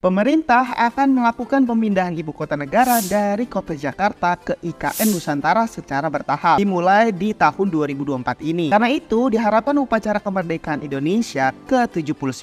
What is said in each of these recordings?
Pemerintah akan melakukan pemindahan ibu kota negara dari kota Jakarta ke IKN Nusantara secara bertahap dimulai di tahun 2024 ini. Karena itu diharapkan upacara kemerdekaan Indonesia ke-79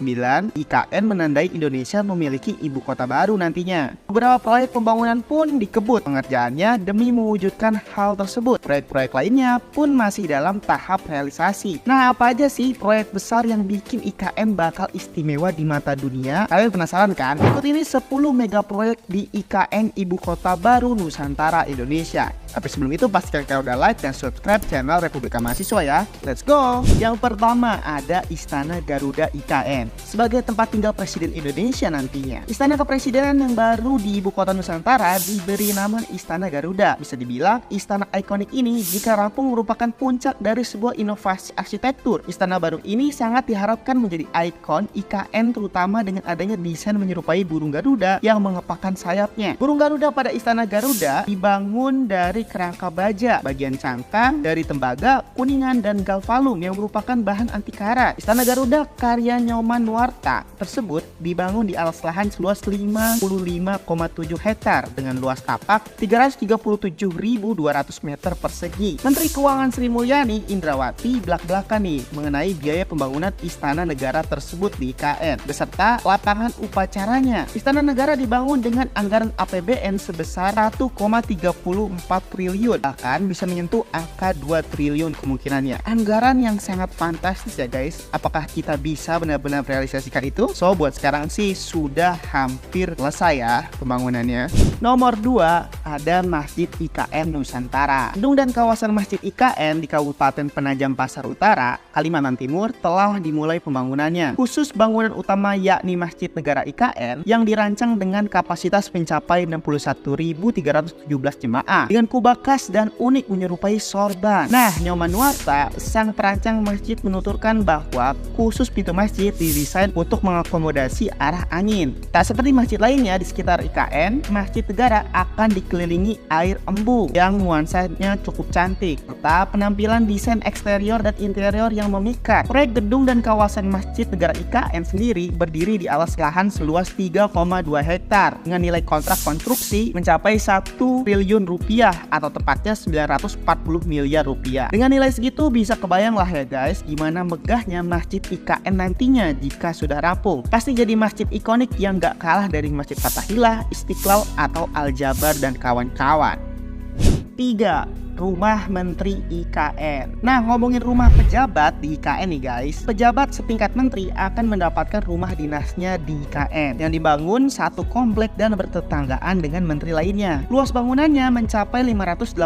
IKN menandai Indonesia memiliki ibu kota baru nantinya. Beberapa proyek pembangunan pun dikebut pengerjaannya demi mewujudkan hal tersebut. Proyek-proyek lainnya pun masih dalam tahap realisasi. Nah, apa aja sih proyek besar yang bikin IKN bakal istimewa di mata dunia? Kalian penasaran kan? Berikut ini 10 mega proyek di IKN Ibu Kota Baru Nusantara Indonesia. Tapi sebelum itu pastikan kalian udah like dan subscribe channel Republika Mahasiswa ya. Let's go! Yang pertama ada Istana Garuda IKN sebagai tempat tinggal Presiden Indonesia nantinya. Istana Kepresidenan yang baru di Ibu Kota Nusantara diberi nama Istana Garuda. Bisa dibilang istana ikonik ini jika rampung merupakan puncak dari sebuah inovasi arsitektur. Istana baru ini sangat diharapkan menjadi ikon IKN terutama dengan adanya desain menyerupai burung Garuda yang mengepakkan sayapnya. Burung Garuda pada Istana Garuda dibangun dari kerangka baja, bagian cangkang dari tembaga, kuningan, dan galvalum yang merupakan bahan anti karat. Istana Garuda karya Nyoman Nuarta tersebut dibangun di alas lahan seluas 55,7 hektar dengan luas tapak 337.200 meter persegi. Menteri Keuangan Sri Mulyani Indrawati belak-belakan nih mengenai biaya pembangunan Istana Negara tersebut di IKN beserta lapangan upacaranya. Istana Negara dibangun dengan anggaran APBN sebesar 1,34 triliun, bahkan bisa menyentuh angka 2 triliun kemungkinannya. Anggaran yang sangat fantastis ya guys. Apakah kita bisa benar-benar realisasikan itu? So buat sekarang sih sudah hampir selesai ya pembangunannya. Nomor 2 ada Masjid IKN Nusantara. Gedung dan kawasan Masjid IKN di Kabupaten Penajam Pasar Utara, Kalimantan Timur telah dimulai pembangunannya. Khusus bangunan utama yakni Masjid Negara IKN yang dirancang dengan kapasitas mencapai 61.317 jemaah dengan kubah khas dan unik menyerupai sorban. Nah, Nyoman Nuarta, sang perancang masjid menuturkan bahwa khusus pintu masjid didesain untuk mengakomodasi arah angin. Tak seperti masjid lainnya di sekitar IKN, Masjid Negara akan dikelilingi air embung yang nuansanya cukup cantik, serta penampilan desain eksterior dan interior yang memikat. Proyek gedung dan kawasan Masjid Negara IKN sendiri berdiri di alas lahan seluas 3,2 hektar dengan nilai kontrak konstruksi mencapai 1 triliun rupiah atau tepatnya 940 miliar rupiah. Dengan nilai segitu bisa kebayang lah ya guys gimana megahnya Masjid IKN nantinya jika sudah rampung. Pasti jadi masjid ikonik yang gak kalah dari Masjid Fathahillah, Istiqlal atau Al-Jabar dan kawan-kawan. 3. Rumah Menteri IKN. Nah, ngomongin rumah pejabat di IKN nih guys, pejabat setingkat menteri akan mendapatkan rumah dinasnya di IKN yang dibangun satu komplek dan bertetanggaan dengan menteri lainnya. Luas bangunannya mencapai 580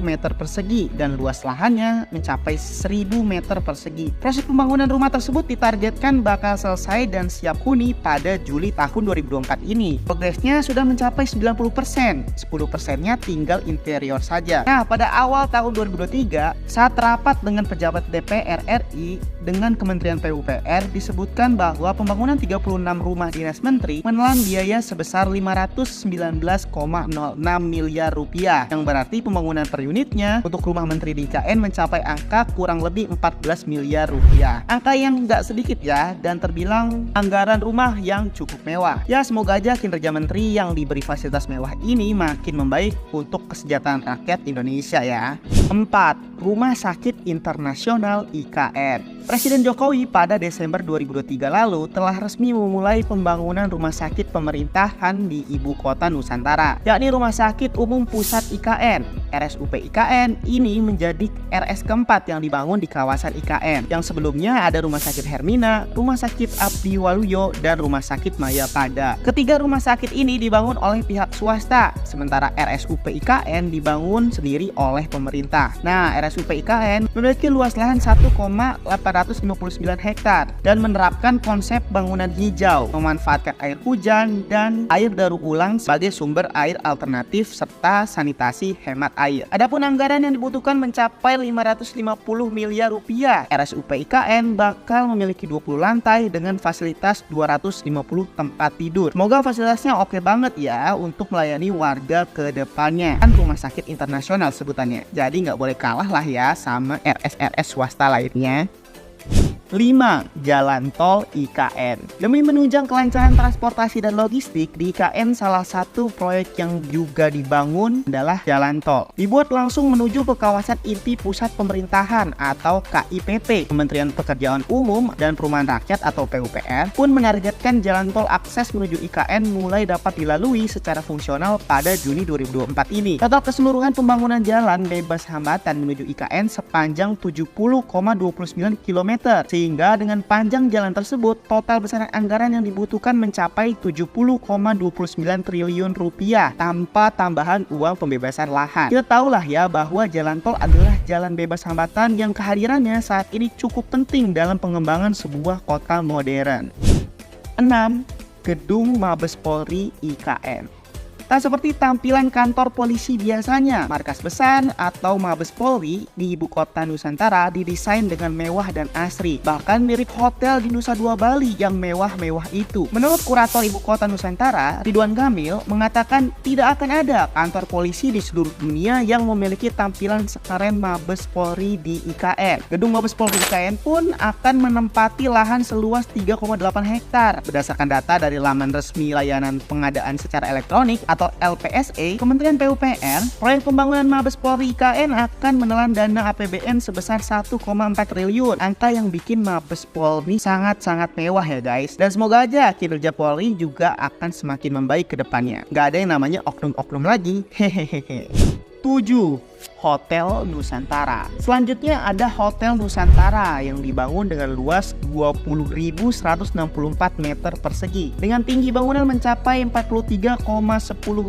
meter persegi dan luas lahannya mencapai 1000 meter persegi. Proses pembangunan rumah tersebut ditargetkan bakal selesai dan siap huni pada Juli tahun 2024 ini. Progresnya sudah mencapai 90%, 10%-nya tinggal interior saja. Nah, pada awal tahun 2023, saat rapat dengan pejabat DPR RI dengan Kementerian PUPR disebutkan bahwa pembangunan 36 rumah dinas menteri menelan biaya sebesar 519,06 miliar rupiah, yang berarti pembangunan per unitnya untuk rumah menteri di IKN mencapai angka kurang lebih 14 miliar rupiah. Angka yang nggak sedikit ya, dan terbilang anggaran rumah yang cukup mewah. Ya, semoga aja kinerja menteri yang diberi fasilitas mewah ini makin membaik untuk kesejahteraan rakyat Indonesia ya. 4. Rumah Sakit Internasional IKN. Presiden Jokowi pada Desember 2023 lalu telah resmi memulai pembangunan rumah sakit pemerintahan di Ibu Kota Nusantara, yakni Rumah Sakit Umum Pusat IKN. RSUP IKN ini menjadi RS keempat yang dibangun di kawasan IKN. Yang sebelumnya ada Rumah Sakit Hermina, Rumah Sakit Abdi Waluyo, dan Rumah Sakit Mayapada. Ketiga rumah sakit ini dibangun oleh pihak swasta, sementara RSUP IKN dibangun sendiri oleh pemerintah. Nah, RSUP IKN memiliki luas lahan 1,859 hektar dan menerapkan konsep bangunan hijau, memanfaatkan air hujan dan air daur ulang sebagai sumber air alternatif serta sanitasi hemat air. Adapun anggaran yang dibutuhkan mencapai 550 miliar rupiah. RSUP IKN bakal memiliki 20 lantai dengan fasilitas 250 tempat tidur. Semoga fasilitasnya oke banget ya untuk melayani warga ke depannya. Kan rumah sakit internasional sebutannya. Jadi nggak boleh kalah lah ya sama RS-RS swasta lainnya. 5. Jalan tol IKN. Demi menunjang kelancaran transportasi dan logistik, di IKN salah satu proyek yang juga dibangun adalah jalan tol. Dibuat langsung menuju ke kawasan inti pusat pemerintahan atau KIPP. Kementerian Pekerjaan Umum dan Perumahan Rakyat atau PUPR pun menargetkan jalan tol akses menuju IKN mulai dapat dilalui secara fungsional pada Juni 2024 ini. Total keseluruhan pembangunan jalan bebas hambatan menuju IKN sepanjang 70,29 km. Sehingga dengan panjang jalan tersebut, total besaran anggaran yang dibutuhkan mencapai 70,29 triliun rupiah tanpa tambahan uang pembebasan lahan. Kita tahulah ya bahwa jalan tol adalah jalan bebas hambatan yang kehadirannya saat ini cukup penting dalam pengembangan sebuah kota modern. 6. Gedung Mabes Polri IKN. Tak seperti tampilan kantor polisi biasanya, markas besar atau Mabes Polri di ibu kota Nusantara didesain dengan mewah dan asri, bahkan mirip hotel di Nusa Dua Bali yang mewah-mewah itu. Menurut kurator ibu kota Nusantara, Ridwan Kamil, mengatakan tidak akan ada kantor polisi di seluruh dunia yang memiliki tampilan sekeren Mabes Polri di IKN. Gedung Mabes Polri IKN pun akan menempati lahan seluas 3,8 hektar. Berdasarkan data dari laman resmi layanan pengadaan secara elektronik atau LPSE, Kementerian PUPR, proyek pembangunan Mabes Polri IKN akan menelan dana APBN sebesar 1,4 triliun. Angka yang bikin Mabes Polri sangat-sangat mewah ya guys. Dan semoga aja kinerja Polri juga akan semakin membaik ke depannya. Gak ada yang namanya oknum-oknum lagi. Hehehe. 7. Hotel Nusantara. Selanjutnya ada Hotel Nusantara yang dibangun dengan luas 20.164 meter persegi dengan tinggi bangunan mencapai 43,10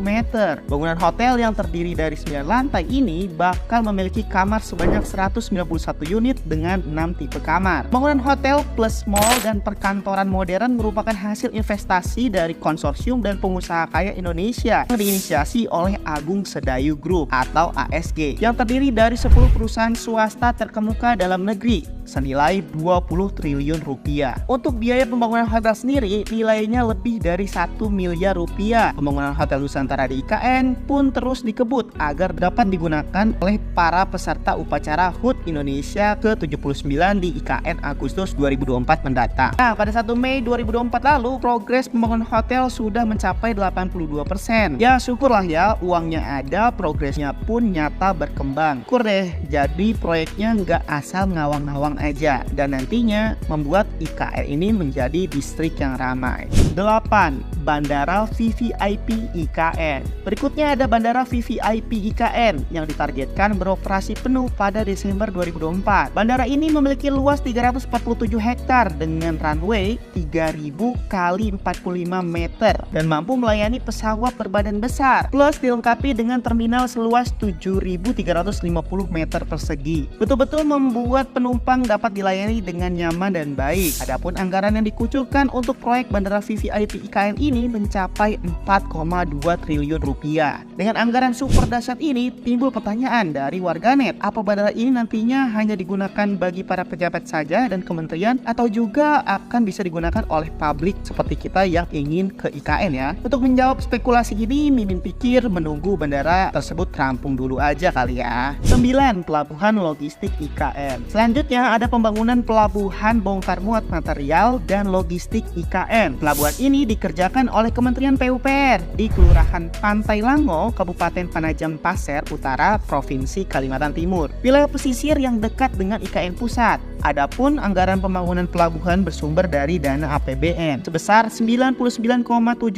meter. Bangunan hotel yang terdiri dari 9 lantai ini bakal memiliki kamar sebanyak 191 unit dengan 6 tipe kamar. Bangunan hotel plus mall dan perkantoran modern merupakan hasil investasi dari konsorsium dan pengusaha kaya Indonesia yang diinisiasi oleh Agung Sedayu Group atau ASG, yang terdiri dari 10 perusahaan swasta terkemuka dalam negeri senilai 20 triliun rupiah. Untuk biaya pembangunan hotel sendiri nilainya lebih dari 1 miliar rupiah. Pembangunan Hotel Nusantara di IKN pun terus dikebut agar dapat digunakan oleh para peserta upacara HUT Indonesia ke-79 di IKN Agustus 2024 mendatang. Nah, pada 1 Mei 2024 lalu, progres pembangunan hotel sudah mencapai 82%. Ya, syukurlah ya, uangnya ada, progresnya pun nyata berkembang. Syukur deh, jadi proyeknya nggak asal ngawang-ngawang aja dan nantinya membuat IKN ini menjadi distrik yang ramai. 8. Bandara VVIP IKN. Berikutnya ada Bandara VVIP IKN yang ditargetkan beroperasi penuh pada Desember 2024. Bandara ini memiliki luas 347 hektar dengan runway 3000 kali 45 meter dan mampu melayani pesawat berbadan besar, plus dilengkapi dengan terminal seluas 7.350 meter persegi. Betul-betul membuat penumpang dapat dilayani dengan nyaman dan baik. Adapun anggaran yang dikucurkan untuk proyek Bandara VVIP IKN ini mencapai 4,2 triliun rupiah. Dengan anggaran super dahsyat ini, timbul pertanyaan dari warganet, apa bandara ini nantinya hanya digunakan bagi para pejabat saja dan kementerian, atau juga akan bisa digunakan oleh publik seperti kita yang ingin ke IKN ya? Untuk menjawab spekulasi ini, Mimin pikir menunggu bandara tersebut rampung dulu aja kali ya. 9. Pelabuhan Logistik IKN. Selanjutnya ada pembangunan Pelabuhan Bongkar Muat Material dan Logistik IKN. Pelabuhan ini dikerjakan oleh Kementerian PUPR di Kelurahan Pantai Lango, Kabupaten Penajam Pasir Utara, Provinsi Kalimantan Timur, wilayah pesisir yang dekat dengan IKN Pusat. Adapun anggaran pembangunan pelabuhan bersumber dari dana APBN sebesar 99,7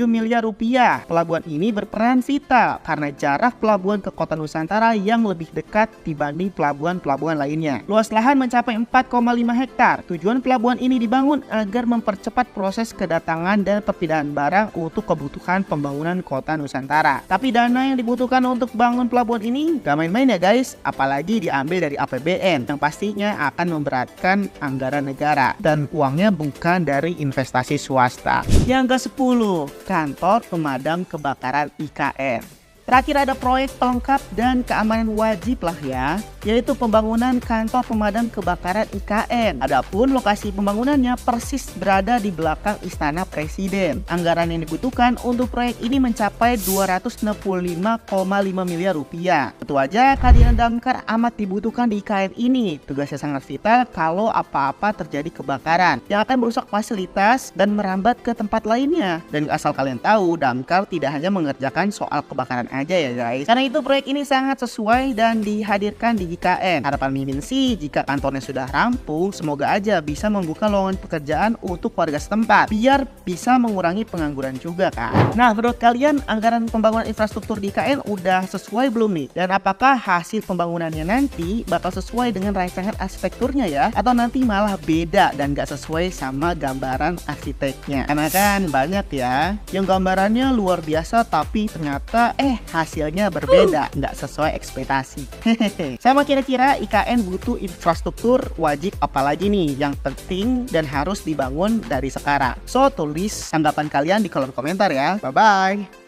miliar rupiah. Pelabuhan ini berperan vital karena jarak pelabuhan ke kota Nusantara yang lebih dekat dibanding pelabuhan-pelabuhan lainnya. Luas lahan mencapai 4,5 hektar. Tujuan pelabuhan ini dibangun agar mempercepat proses kedatangan dan perpindahan barang untuk kebutuhan pembangunan kota Nusantara. Tapi dana yang dibutuhkan untuk bangun pelabuhan ini gak main-main ya guys, apalagi diambil dari APBN yang pastinya akan memberatkan anggaran negara dan uangnya bukan dari investasi swasta. Yang ke-10, Kantor Pemadam Kebakaran IKN. Terakhir ada proyek pelengkap dan keamanan wajib lah ya. yaitu pembangunan kantor pemadam kebakaran IKN. Adapun lokasi pembangunannya persis berada di belakang Istana Presiden. Anggaran yang dibutuhkan untuk proyek ini mencapai 265,5 miliar rupiah. Tentu aja kehadiran damkar amat dibutuhkan di IKN ini. Tugasnya sangat vital kalau apa-apa terjadi kebakaran yang akan merusak fasilitas dan merambat ke tempat lainnya. Dan asal kalian tahu, damkar tidak hanya mengerjakan soal kebakaran aja ya guys. Karena itu proyek ini sangat sesuai dan dihadirkan di IKN. Harapan Mimin sih jika kantornya sudah rampung, semoga aja bisa membuka lowongan pekerjaan untuk warga setempat biar bisa mengurangi pengangguran juga kan. Nah, menurut kalian anggaran pembangunan infrastruktur di IKN udah sesuai belum nih? Dan apakah hasil pembangunannya nanti bakal sesuai dengan rancangan arsitekturnya ya? Atau nanti malah beda dan gak sesuai sama gambaran arsiteknya? Karena kan banyak ya yang gambarannya luar biasa tapi ternyata hasilnya berbeda, nggak sesuai ekspektasi. Sama kira-kira IKN butuh infrastruktur wajib apalagi nih yang penting dan harus dibangun dari sekarang. So tulis tanggapan kalian di kolom komentar ya. Bye bye.